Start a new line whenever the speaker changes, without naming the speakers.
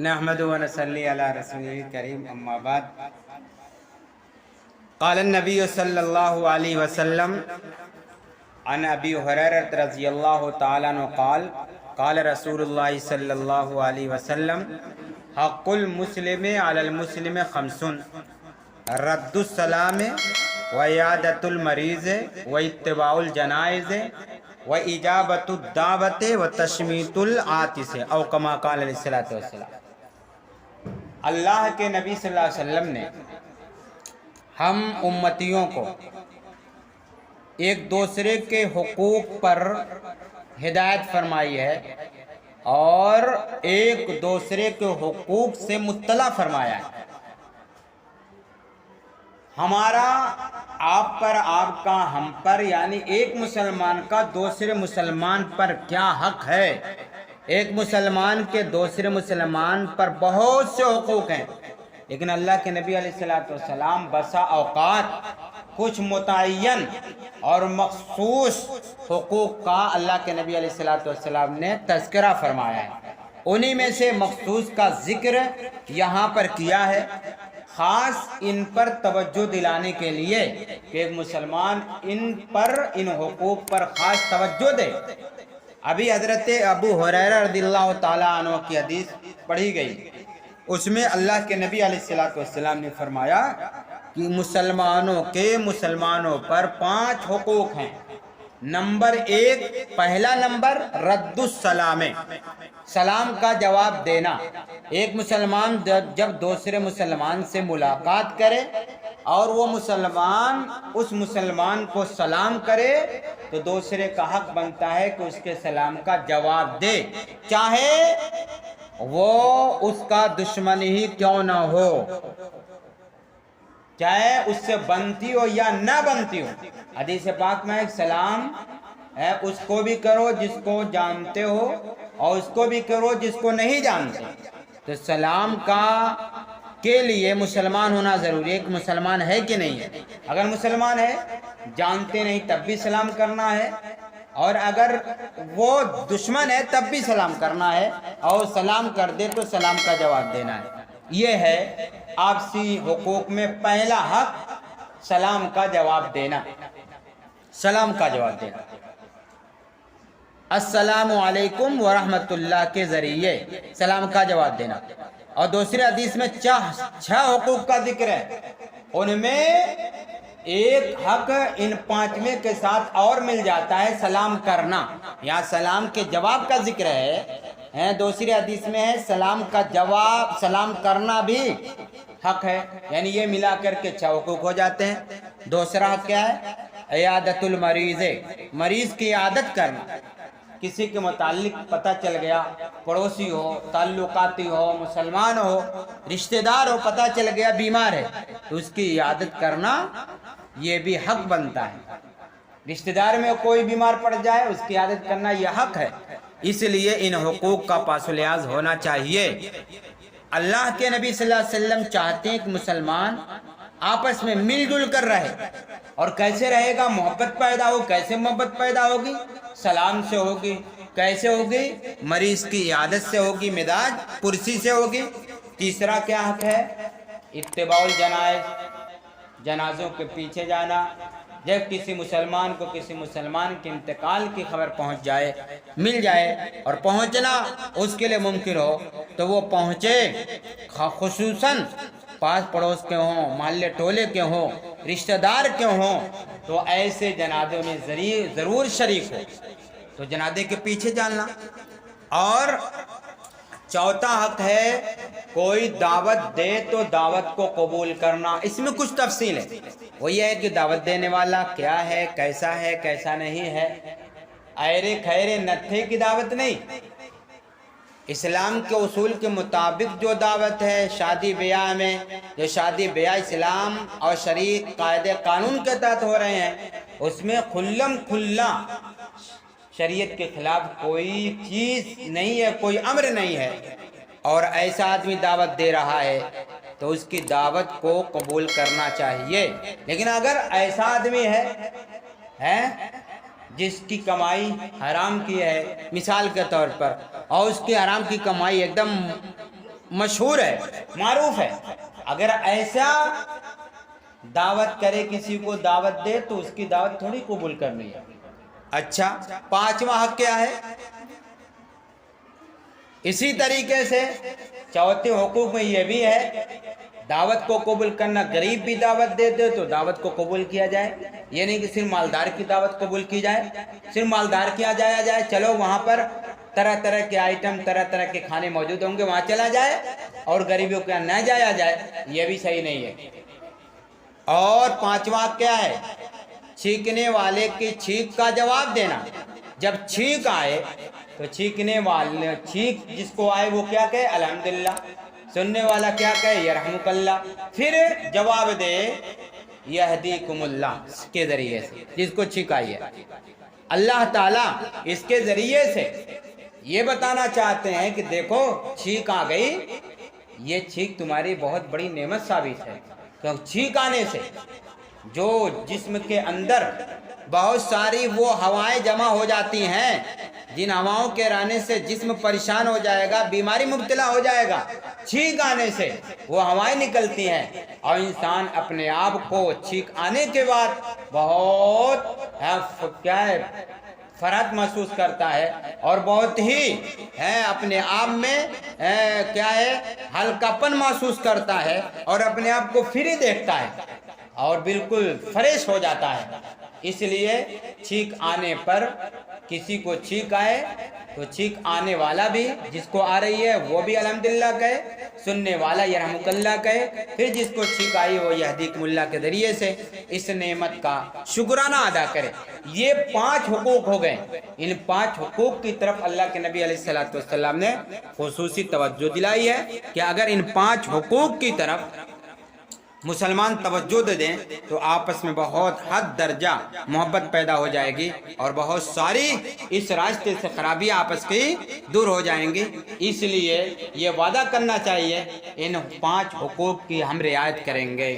نحمد و نصلی علی رسول کریم اما بعد قال النبی صلی اللہ علیہ وسلم عن ابی ہریرہ رضی اللہ تعالی عنہ قال قال رسول اللہ صلی اللہ علیہ وسلم حق المسلم علی المسلم خمس رد السلام وعیادۃ المریض واتباع الجنائز وإجابۃ الدعوۃ وتشمیت العاطس او کما قال علیہ الصلوۃ والسلام۔ اللہ کے نبی صلی اللہ علیہ وسلم نے ہم امتیوں کو ایک دوسرے کے حقوق پر ہدایت فرمائی ہے اور ایک دوسرے کے حقوق سے مطلع فرمایا ہے۔ ہمارا آپ پر، آپ کا ہم پر، یعنی ایک مسلمان کا دوسرے مسلمان پر کیا حق ہے۔ ایک مسلمان کے دوسرے مسلمان پر بہت سے حقوق ہیں، لیکن اللہ کے نبی علیہ الصلوۃ والسلام بسا اوقات کچھ متعین اور مخصوص حقوق کا اللہ کے نبی علیہ الصلوۃ والسلام نے تذکرہ فرمایا ہے۔ انہی میں سے مخصوص کا ذکر یہاں پر کیا ہے، خاص ان پر توجہ دلانے کے لیے کہ ایک مسلمان ان حقوق پر خاص توجہ دے۔ ابھی حضرت ابو ہریرہ رضی اللہ تعالیٰ عنہ کی حدیث پڑھی گئی، اس میں اللہ کے نبی علیہ الصلوۃ والسلام نے فرمایا کہ مسلمانوں پر 5 حقوق ہیں۔ نمبر 1، پہلا نمبر رد السلام، سلام کا جواب دینا۔ ایک مسلمان جب دوسرے مسلمان سے ملاقات کرے اور وہ مسلمان اس مسلمان کو سلام کرے تو دوسرے کا حق بنتا ہے کہ اس کے سلام کا جواب دے، چاہے وہ اس کا دشمن ہی کیوں نہ ہو، چاہے اس سے بنتی ہو یا نہ بنتی ہو۔ حدیث پاک میں ایک سلام ہے، اس کو بھی کرو جس کو جانتے ہو اور اس کو بھی کرو جس کو نہیں جانتے۔ تو سلام کے لیے مسلمان ہونا ضروری ہے۔ ایک مسلمان ہے کہ نہیں ہے؟ اگر مسلمان ہے، جانتے نہیں تب بھی سلام کرنا ہے، اور اگر وہ دشمن ہے تب بھی سلام کرنا ہے، اور سلام کر دے تو سلام کا جواب دینا ہے۔ یہ ہے آپسی حقوق میں پہلا حق، سلام کا جواب دینا۔ سلام کا جواب دینا، السلام علیکم ورحمۃ اللہ کے ذریعے سلام کا جواب دینا۔ اور دوسری حدیث میں 6 حقوق کا ذکر ہے، ان میں ایک حق ان 5ویں کے ساتھ اور مل جاتا ہے، سلام کرنا۔ یہاں سلام کے جواب کا ذکر ہے، دوسری حدیث میں ہے سلام کا جواب، سلام کرنا بھی حق ہے، یعنی یہ ملا کر کے 6 حقوق ہو جاتے ہیں۔ دوسرا حق کیا ہے؟ عیادۃ المریض، مریض کی عیادت کرنا۔ کسی کے متعلق پتہ چل گیا، پڑوسی ہو، تعلقاتی ہو، مسلمان ہو، رشتہ دار ہو، پتہ چل گیا بیمار ہے تو اس کی عیادت کرنا یہ بھی حق بنتا ہے۔ رشتہ دار میں کوئی بیمار پڑ جائے اس کی عیادت کرنا یہ حق ہے، اس لیے ان حقوق کا پاس و لحاظ ہونا چاہیے۔ اللہ کے نبی صلی اللہ علیہ وسلم چاہتے ہیں کہ مسلمان آپس میں مل جل کر رہے، اور کیسے رہے گا؟ محبت پیدا ہو۔ کیسے محبت پیدا ہوگی؟ سلام سے ہوگی۔ کیسے ہوگی؟ مریض کی عیادت سے ہوگی، مزاج پرسی سے ہوگی۔ تیسرا کیا حق ہے؟ اتباع الجنائز، جنازوں کے پیچھے جانا۔ جب کسی مسلمان کو کسی مسلمان کے انتقال کی خبر پہنچ جائے، مل جائے اور پہنچنا اس کے لیے ممکن ہو تو وہ پہنچے، خصوصاً پاس پڑوس کے ہوں، محلے ٹولے کے ہوں، رشتہ دار کے ہوں، تو ایسے جنازوں میں ضرور شریک ہو، تو جنازے کے پیچھے جانا۔ اور چوتھا حق ہے کوئی دعوت دے تو دعوت کو قبول کرنا۔ اس میں کچھ تفصیل ہے، وہ یہ ہے کہ دعوت دینے والا کیا ہے، کیسا نہیں ہے۔ ایرے خیرے نتھے کی دعوت نہیں، اسلام کے اصول کے مطابق جو دعوت ہے، شادی بیاہ میں جو شادی بیاہ اسلام اور شریعت قاعدے قانون کے تحت ہو رہے ہیں، اس میں کھلم کھلا شریعت کے خلاف کوئی چیز نہیں ہے، کوئی امر نہیں ہے، اور ایسا آدمی دعوت دے رہا ہے تو اس کی دعوت کو قبول کرنا چاہیے۔ لیکن اگر ایسا آدمی ہے جس کی کمائی حرام کی ہے، مثال کے طور پر، اور اس کی حرام کی کمائی ایک دم مشہور ہے، معروف ہے، اگر ایسا دعوت کرے، کسی کو دعوت دے تو اس کی دعوت تھوڑی قبول کرنی ہے۔ اچھا، پانچواں حق کیا ہے؟ اسی طریقے سے چوتھے حقوق میں یہ بھی ہے، دعوت کو قبول کرنا، غریب بھی دعوت دے دے تو دعوت کو قبول کیا جائے، یہ نہیں کہ صرف مالدار کی دعوت قبول کی جائے، صرف مالدار کیا جایا جائے، چلو وہاں پر طرح طرح کے آئٹم، طرح طرح کے کھانے موجود ہوں گے، وہاں چلا جائے، اور غریبوں کے یہاں نہ جایا جائے، یہ بھی صحیح نہیں ہے۔ اور پانچواں کیا ہے؟ چھینکنے والے کی چھینک کا جواب دینا۔ جب چھینک آئے تو چھینکنے والے، چھینک جس کو آئے وہ کیا کہے؟ الحمدللہ۔ سننے والا کیا کہے؟ یرحمک اللہ۔ پھر جواب دے یہدیکم اللہ کے ذریعے سے، جس کو چھینک آئی ہے۔ اللہ تعالیٰ اس کے ذریعے سے یہ بتانا چاہتے ہیں کہ دیکھو چھینک آ گئی، یہ چھینک تمہاری بہت بڑی نعمت ثابت ہے، کیونکہ چھینک آنے سے جو جسم کے اندر بہت ساری وہ ہوائیں جمع ہو جاتی ہیں، جن ہواؤں کے آنے سے جسم پریشان ہو جائے گا، بیماری مبتلا ہو جائے گا، چھینک آنے سے وہ ہوائیں نکلتی ہیں، اور انسان اپنے آپ کو چھینک آنے کے بعد بہت کیا ہے فرحت محسوس کرتا ہے، اور بہت ہی اپنے آپ میں کیا ہے ہلکا پن محسوس کرتا ہے، اور اپنے آپ کو فری دیکھتا ہے، اور بالکل فریش ہو جاتا ہے۔ اس لیے چھینک آنے پر، کسی کو چھینک آئے تو چھینک آنے والا بھی، جس کو آ رہی ہے وہ بھی الحمدللہ کہے، سننے والا یرحمک اللہ کہے، پھر جس کو چھینک آئی وہ یہدیکم اللہ کے ذریعے سے اس نعمت کا شکرانہ ادا کرے۔ یہ 5 حقوق ہو گئے۔ ان 5 حقوق کی طرف اللہ کے نبی علیہ الصلوۃ والسلام نے خصوصی توجہ دلائی ہے کہ اگر ان 5 حقوق کی طرف مسلمان توجہ دے دیں تو آپس میں بہت حد درجہ محبت پیدا ہو جائے گی، اور بہت ساری اس راستے سے خرابیاں آپس کی دور ہو جائیں گی۔ اس لیے یہ وعدہ کرنا چاہیے ان 5 حقوق کی ہم رعایت کریں گے۔